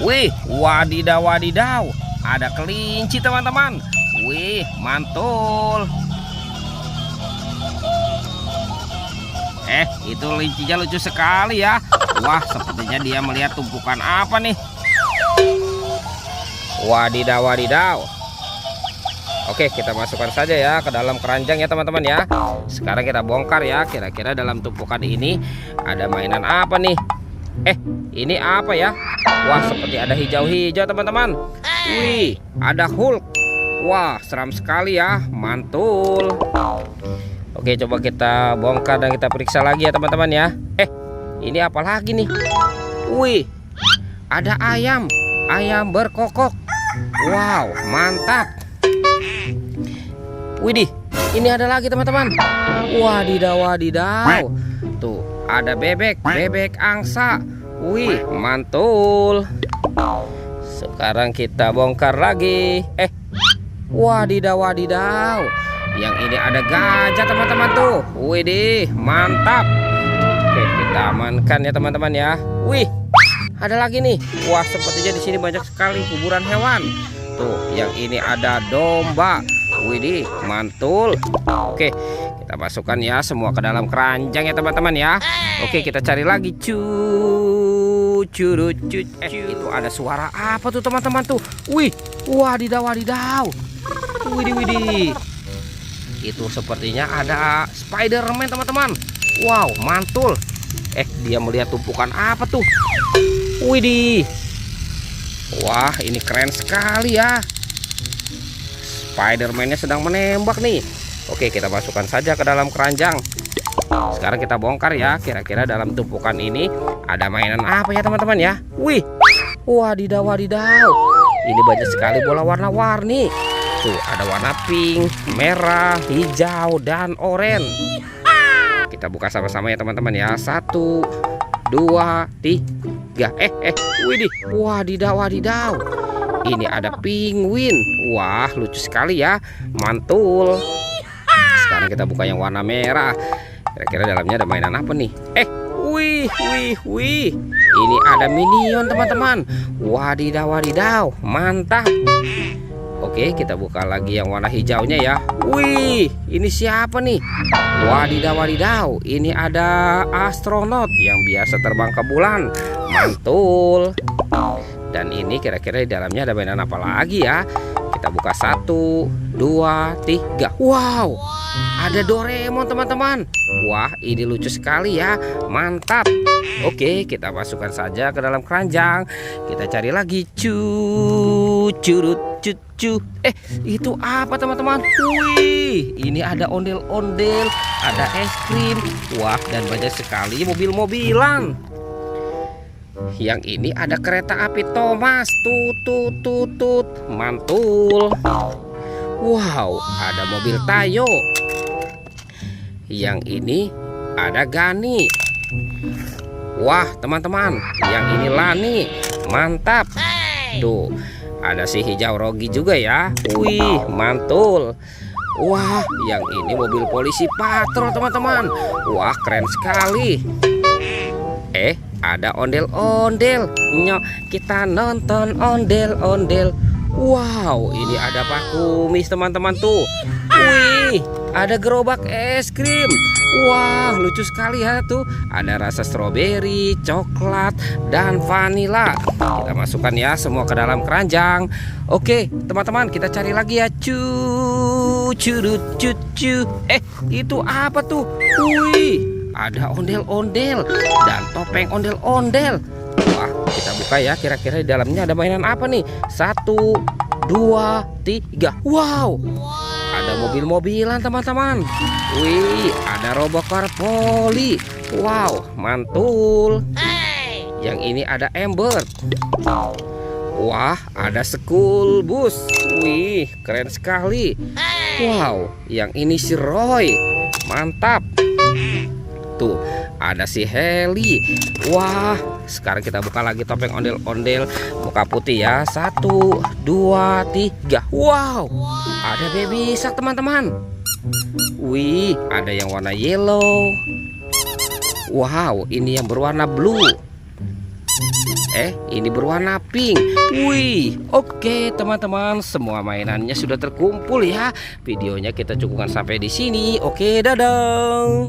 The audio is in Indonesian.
Wih, wadidaw wadidaw, ada kelinci teman-teman. Wih, mantul. Itu lincinya lucu sekali ya. Wah, sepertinya dia melihat tumpukan apa nih. Wadidaw wadidaw. Oke, kita masukkan saja ya ke dalam keranjang ya teman-teman ya. Sekarang kita bongkar ya, kira-kira dalam tumpukan ini ada mainan apa nih. Ini apa ya? Wah, seperti ada hijau-hijau teman-teman. Wih, ada Hulk. Wah, seram sekali ya, mantul. Oke, coba kita bongkar dan kita periksa lagi ya teman-teman ya. Ini apa lagi nih? Wih, ada ayam berkokok. Wow, mantap. Widih, ini ada lagi teman-teman. Wadidaw wadidaw. Tuh, ada bebek angsa. Wih, mantul. Sekarang kita bongkar lagi. Wadidaw wadidaw. Yang ini ada gajah teman-teman tuh. Widih, mantap. Oke, kita amankan ya teman-teman ya. Wih, ada lagi nih. Wah, sepertinya di sini banyak sekali kuburan hewan. Tuh, yang ini ada domba. Widih, mantul. Oke, kita masukkan ya semua ke dalam keranjang ya teman-teman ya. Oke, kita cari lagi. Itu ada suara apa tuh teman-teman tuh? Wih, wadidaw wadidaw. Widih. Itu sepertinya ada Spider-Man teman-teman. Wow, mantul. Dia melihat tumpukan apa tuh? Widih. Wah, ini keren sekali ya. Spider-Man-nya sedang menembak nih. Oke, kita masukkan saja ke dalam keranjang. Sekarang kita bongkar ya. Kira-kira dalam tumpukan ini ada mainan apa ya teman-teman ya? Wih, wadidaw wadidaw. Ini banyak sekali bola warna-warni. Tuh, ada warna pink, merah, hijau, dan oranye. Kita buka sama-sama ya teman-teman ya. 1, 2, 3. Widih, wadidaw wadidaw. Ini ada penguin. Wah, lucu sekali ya, mantul. Sekarang kita buka yang warna merah. Kira-kira dalamnya ada mainan apa nih? Wih. Ini ada minion teman-teman. Wadidaw wadidaw, mantap. Oke, kita buka lagi yang warna hijaunya ya. Wih, ini siapa nih? Wadidaw wadidaw, ini ada astronot yang biasa terbang ke bulan. Mantul. Dan ini kira-kira di dalamnya ada mainan apa lagi ya? Kita buka 1, 2, 3. Wow, ada Doraemon teman-teman. Wah, ini lucu sekali ya, mantap. Oke, kita masukkan saja ke dalam keranjang. Kita cari lagi. Itu apa teman-teman? Wih, ini ada ondel-ondel, ada es krim. Wah, dan banyak sekali mobil-mobilan. Yang ini ada kereta api Thomas. Tut, mantul. Wow, ada mobil Tayo. Yang ini ada Gani. Wah teman-teman, yang ini Lani. Mantap. Tuh, ada si hijau Rogi juga ya. Wih, mantul. Wah, yang ini mobil polisi patrol teman-teman. Wah, keren sekali. Ada ondel-ondel. Nyok, kita nonton ondel-ondel. Wow, ini ada Pak Kumis teman-teman tuh. Wih, ada gerobak es krim. Wah, lucu sekali ya tuh. Ada rasa stroberi, coklat, dan vanila. Kita masukkan ya semua ke dalam keranjang. Oke, teman-teman, kita cari lagi ya. Itu apa tuh? Wih, ada ondel-ondel dan topeng ondel-ondel. Wah, kita buka ya. Kira-kira di dalamnya ada mainan apa nih? 1, 2, 3. Wow, ada mobil-mobilan teman-teman. Wih, ada Robocar Poli. Wow, mantul. Yang ini ada Ember. Wah, ada school bus. Wih, keren sekali. Wow, yang ini si Roy. Mantap. Tuh, ada si Heli. Wah, sekarang kita buka lagi topeng ondel-ondel muka putih ya. 1, 2, 3. Wow, ada baby shark teman-teman. Wih, ada yang warna yellow. Wow, ini yang berwarna blue. Ini berwarna pink. Wih, oke teman-teman, semua mainannya sudah terkumpul ya. Videonya kita cukupkan sampai di sini. Oke, dadah.